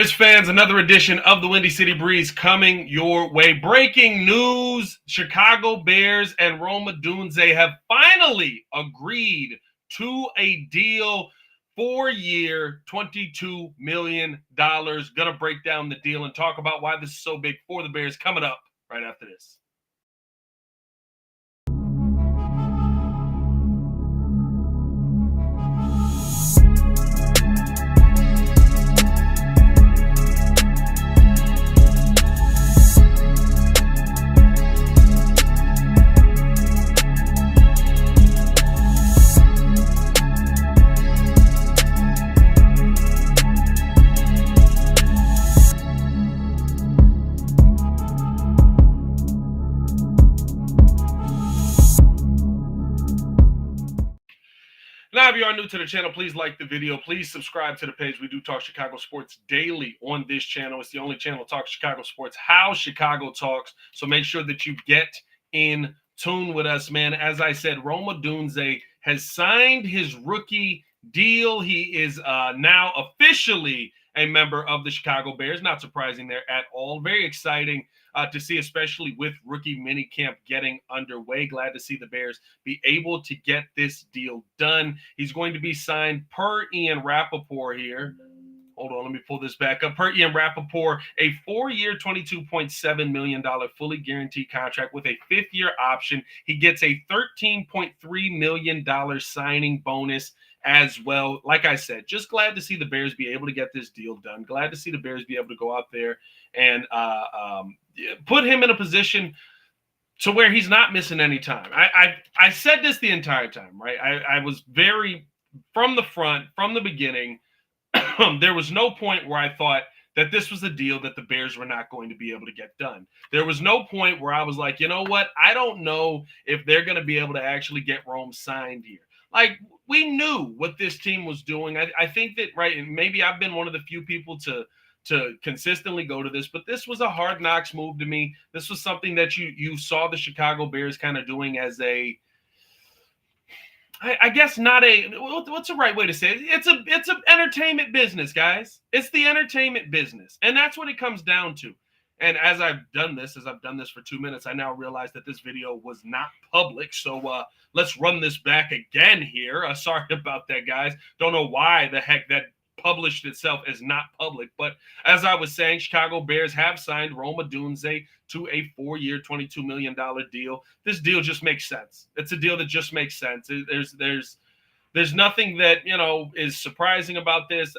Bears fans, another edition of the Windy City Breeze coming your way. Breaking news: Chicago Bears and Rome Odunze have finally agreed to a deal, 4-year, $22 million. Gonna break down the deal and talk about why this is so big for the Bears coming up right after this. Now, if you are new to the channel, please like the video. Please subscribe to the page. We do talk Chicago sports daily on this channel. It's the only channel that talks Chicago sports, how Chicago talks. So make sure that you get in tune with us, man. As I said, Rome Odunze has signed his rookie deal. He is now officially a member of the Chicago Bears. Not surprising there at all. Very exciting to see, especially with rookie minicamp getting underway. Glad to see the Bears be able to get this deal done. He's going to be signed per Ian Rappaport here. Hold on, let me pull this back up. Per Ian Rappaport, a 4-year, $22.7 million fully guaranteed contract with a 5th-year option. He gets a $13.3 million signing bonus as well. Like I said, just glad to see the Bears be able to get this deal done. Glad to see the Bears be able to go out there and put him in a position to where he's not missing any time. I said this the entire time, right? I was very, from the front, from the beginning, there was no point where I thought that this was a deal that the Bears were not going to be able to get done. There was no point where I was like, you know what? I don't know if they're going to be able to actually get Rome signed here. Like, we knew what this team was doing. I think that, right, and maybe I've been one of the few people to consistently go to this, but this was a hard knocks move to me. This was something that you saw the Chicago Bears kind of doing as a, I guess not a, what's the right way to say it? It's an entertainment business, guys. It's the entertainment business. And that's what it comes down to. And as I've done this for 2 minutes, I now realize that this video was not public. So let's run this back again here. Sorry about that, guys. Don't know why the heck that published itself as not public. But as I was saying, Chicago Bears have signed Rome Odunze to a 4-year, $22 million deal. This deal just makes sense. It's a deal that just makes sense. There's nothing that, is surprising about this.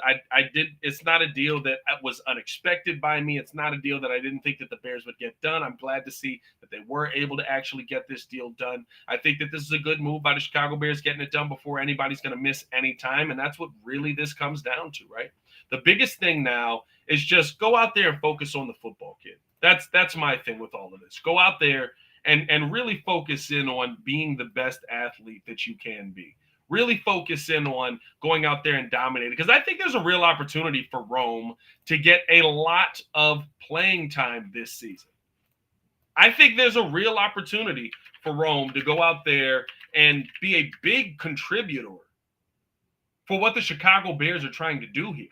It's not a deal that was unexpected by me. It's not a deal that I didn't think that the Bears would get done. I'm glad to see that they were able to actually get this deal done. I think that this is a good move by the Chicago Bears, getting it done before anybody's going to miss any time. And that's what really this comes down to, right? The biggest thing now is just go out there and focus on the football, kid. That's my thing with all of this. Go out there and really focus in on being the best athlete that you can be. Really focus in on going out there and dominating, because I think there's a real opportunity for Rome to get a lot of playing time this season. I think there's a real opportunity for Rome to go out there and be a big contributor for what the Chicago Bears are trying to do here.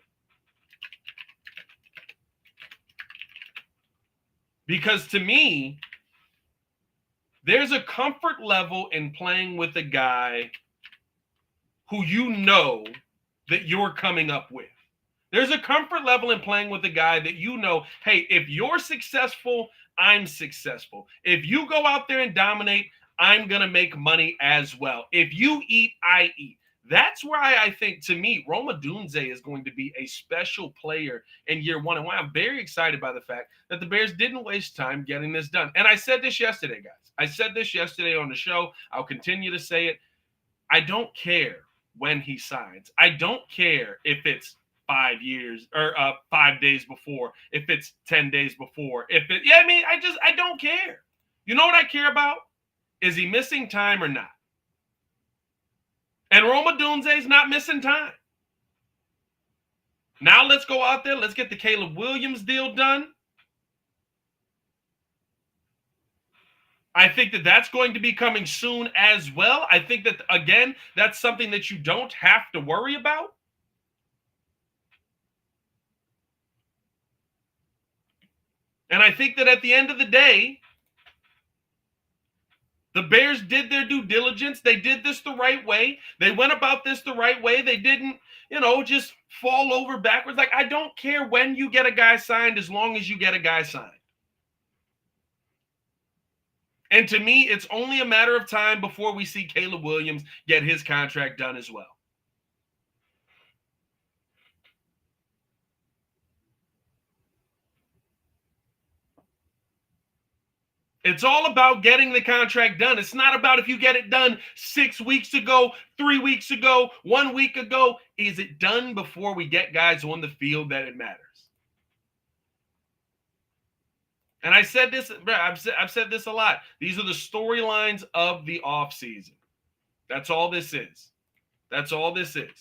Because to me, there's a comfort level in playing with a guy who you know that you're coming up with. There's a comfort level in playing with a guy that you know, hey, if you're successful, I'm successful. If you go out there and dominate, I'm going to make money as well. If you eat, I eat. That's why I think, to me, Rome Odunze is going to be a special player in year one. And why I'm very excited by the fact that the Bears didn't waste time getting this done. And I said this yesterday, guys. I said this yesterday on the show. I'll continue to say it. I don't care when he signs. I don't care if it's 5 years or 5 days before, if it's 10 days before, I don't care. You know what I care about? Is he missing time or not? And Rome Odunze is not missing time. Now let's go out there. Let's get the Caleb Williams deal done. I think that that's going to be coming soon as well. I think that, again, that's something that you don't have to worry about. And I think that at the end of the day, the Bears did their due diligence. They did this the right way. They went about this the right way. They didn't, just fall over backwards. Like, I don't care when you get a guy signed as long as you get a guy signed. And to me, it's only a matter of time before we see Caleb Williams get his contract done as well. It's all about getting the contract done. It's not about if you get it done 6 weeks ago, 3 weeks ago, 1 week ago. Is it done before we get guys on the field that it matters? And I said this, I've said this a lot. These are the storylines of the offseason. That's all this is. That's all this is.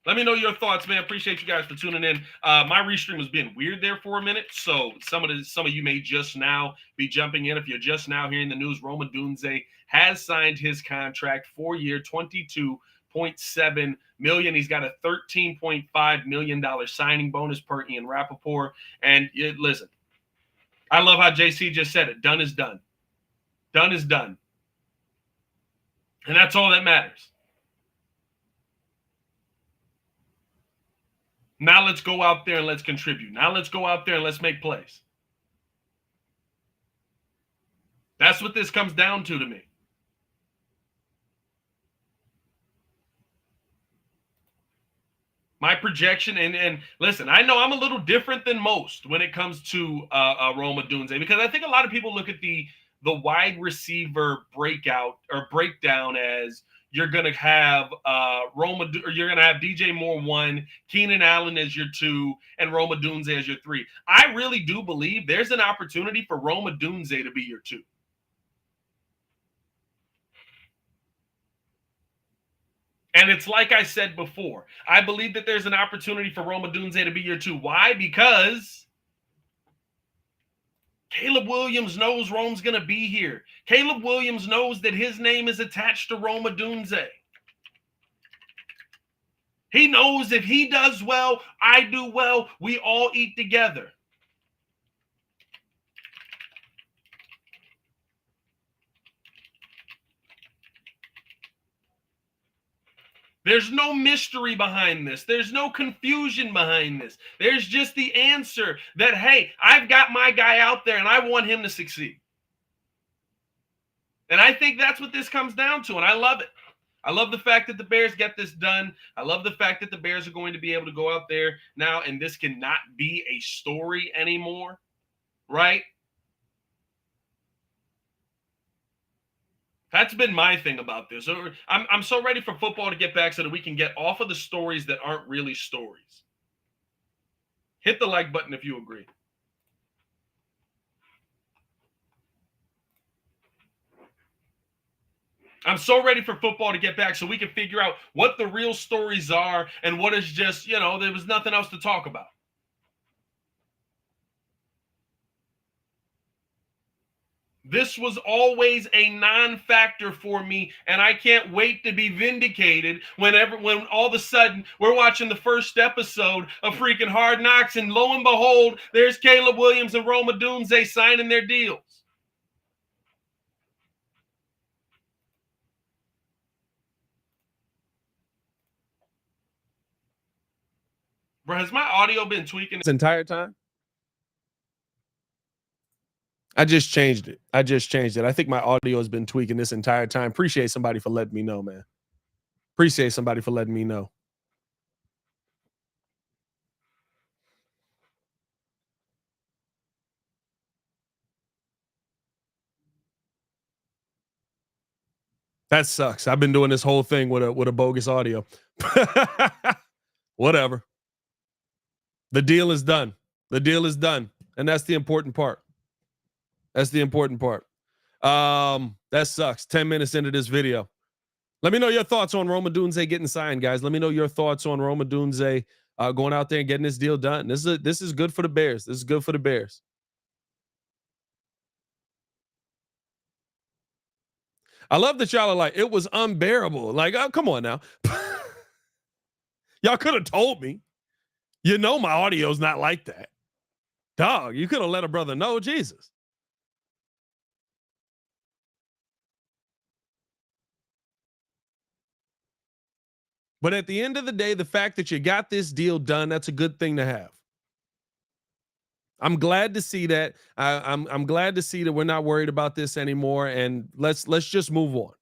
Let me know your thoughts, man. Appreciate you guys for tuning in. My restream was being weird there for a minute, so some of you may just now be jumping in. If you're just now hearing the news, Rome Odunze has signed his contract, 4-year, $22.7 million. He's got a $13.5 million signing bonus per Ian Rappaport. And listen, I love how JC just said it. Done is done. Done is done. And that's all that matters. Now let's go out there and let's contribute. Now let's go out there and let's make plays. That's what this comes down to me. My projection, and listen, I know I'm a little different than most when it comes to Rome Odunze, because I think a lot of people look at the wide receiver breakdown as you're going to have you're going to have DJ Moore 1, Keenan Allen as your 2, and Rome Odunze as your 3. I really do believe there's an opportunity for Rome Odunze to be your 2. And it's like I said before, I believe that there's an opportunity for Rome Odunze to be your 2. Why? Because Caleb Williams knows Rome's going to be here. Caleb Williams knows that his name is attached to Rome Odunze. He knows if he does well, I do well, we all eat together. There's no mystery behind this. There's no confusion behind this. There's just the answer that, hey, I've got my guy out there and I want him to succeed. And I think that's what this comes down to, and I love it. I love the fact that the Bears get this done. I love the fact that the Bears are going to be able to go out there now, and this cannot be a story anymore, right? That's been my thing about this. I'm so ready for football to get back so that we can get off of the stories that aren't really stories. Hit the like button if you agree. I'm so ready for football to get back so we can figure out what the real stories are and what is just, there was nothing else to talk about. This was always a non-factor for me, and I can't wait to be vindicated when all of a sudden we're watching the first episode of freaking Hard Knocks, and lo and behold, there's Caleb Williams and Rome Odunze signing their deals. Bro, has my audio been tweaking this entire time? I just changed it. I think my audio has been tweaking this entire time. Appreciate somebody for letting me know, man. Appreciate somebody for letting me know. That sucks. I've been doing this whole thing with a bogus audio. Whatever. The deal is done. The deal is done. And that's the important part. That's the important part. That sucks. 10 minutes into this video. Let me know your thoughts on Rome Odunze getting signed, guys. Let me know your thoughts on Rome Odunze going out there and getting this deal done. This is good for the Bears. This is good for the Bears. I love that y'all are like, it was unbearable. Like, oh, come on now. Y'all could have told me. My audio's not like that. Dog, you could have let a brother know, Jesus. But at the end of the day, the fact that you got this deal done, that's a good thing to have. I'm glad to see that. I'm glad to see that we're not worried about this anymore, and let's just move on.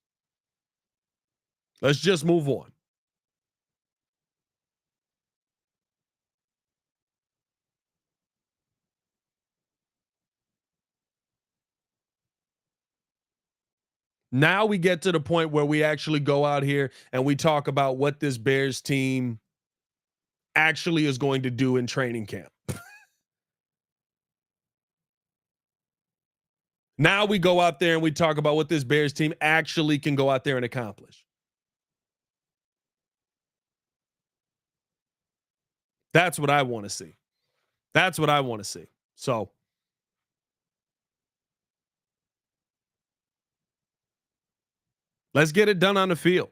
Let's just move on. Now we get to the point where we actually go out here and we talk about what this Bears team actually is going to do in training camp. Now we go out there and we talk about what this Bears team actually can go out there and accomplish. That's what I want to see. That's what I want to see. So let's get it done on the field.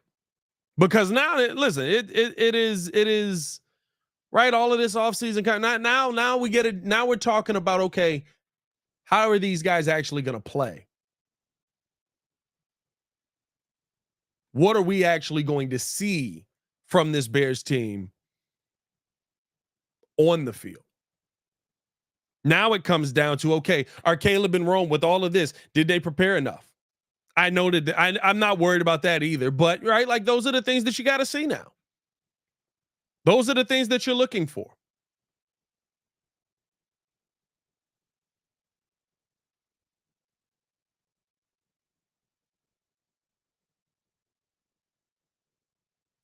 Because now, listen, it is right. All of this offseason kind of now we get it. Now we're talking about, okay, how are these guys actually going to play? What are we actually going to see from this Bears team on the field? Now it comes down to, okay, are Caleb and Rome, with all of this, did they prepare enough? I know that I'm not worried about that either, but right, like those are the things that you got to see now. Those are the things that you're looking for.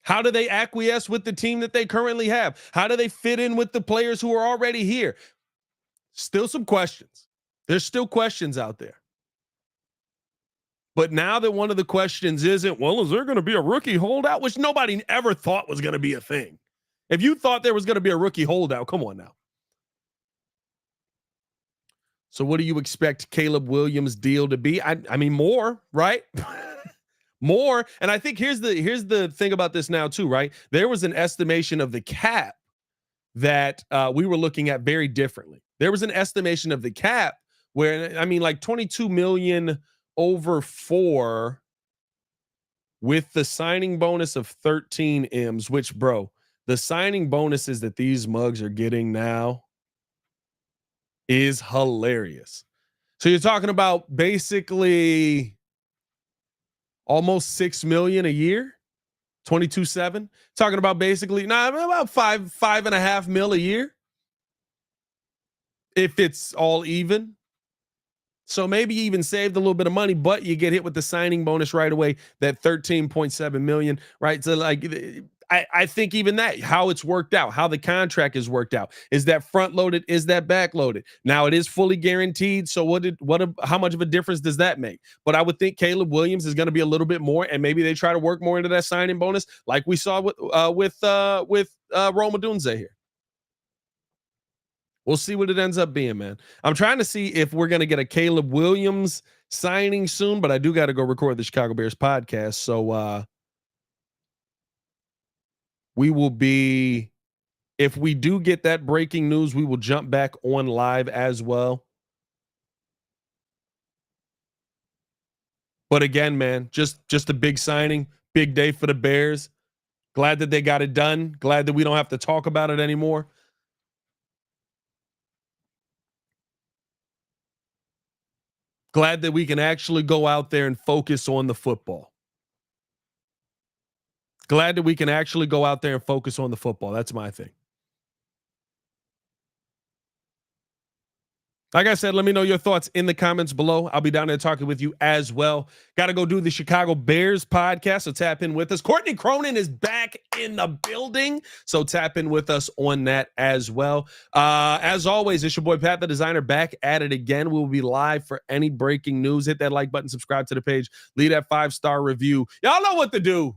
How do they acquiesce with the team that they currently have? How do they fit in with the players who are already here? Still some questions. There's still questions out there. But now that one of the questions isn't, well, is there going to be a rookie holdout? Which nobody ever thought was going to be a thing. If you thought there was going to be a rookie holdout, come on now. So what do you expect Caleb Williams' deal to be? I mean, more, right? More. And I think here's the thing about this now too, right? There was an estimation of the cap that we were looking at very differently. There was an estimation of the cap where, I mean, like 22 million over 4 with the signing bonus of 13 M's, which, bro, the signing bonuses that these mugs are getting now is hilarious. So you're talking about basically almost 6 million a year, 22.7. Talking about basically about 5.5 mil a year, if it's all even. So maybe you even saved a little bit of money, but you get hit with the signing bonus right away, that 13.7 million, right? So like, I think even that, how it's worked out, how the contract is worked out, is that front loaded, is that back loaded? Now it is fully guaranteed. So how much of a difference does that make? But I would think Caleb Williams is going to be a little bit more, and maybe they try to work more into that signing bonus, like we saw with Rome Odunze here. We'll see what it ends up being, man. I'm trying to see if we're going to get a Caleb Williams signing soon, but I do got to go record the Chicago Bears podcast. So we will be, if we do get that breaking news, we will jump back on live as well. But again, man, just a big signing, big day for the Bears. Glad that they got it done. Glad that we don't have to talk about it anymore. Glad that we can actually go out there and focus on the football. Glad that we can actually go out there and focus on the football. That's my thing. Like I said, let me know your thoughts in the comments below. I'll be down there talking with you as well. Got to go do the Chicago Bears podcast, so tap in with us. Courtney Cronin is back in the building, so tap in with us on that as well. As always, it's your boy Pat the Designer back at it again. We will be live for any breaking news. Hit that like button, subscribe to the page, leave that 5-star review. Y'all know what to do.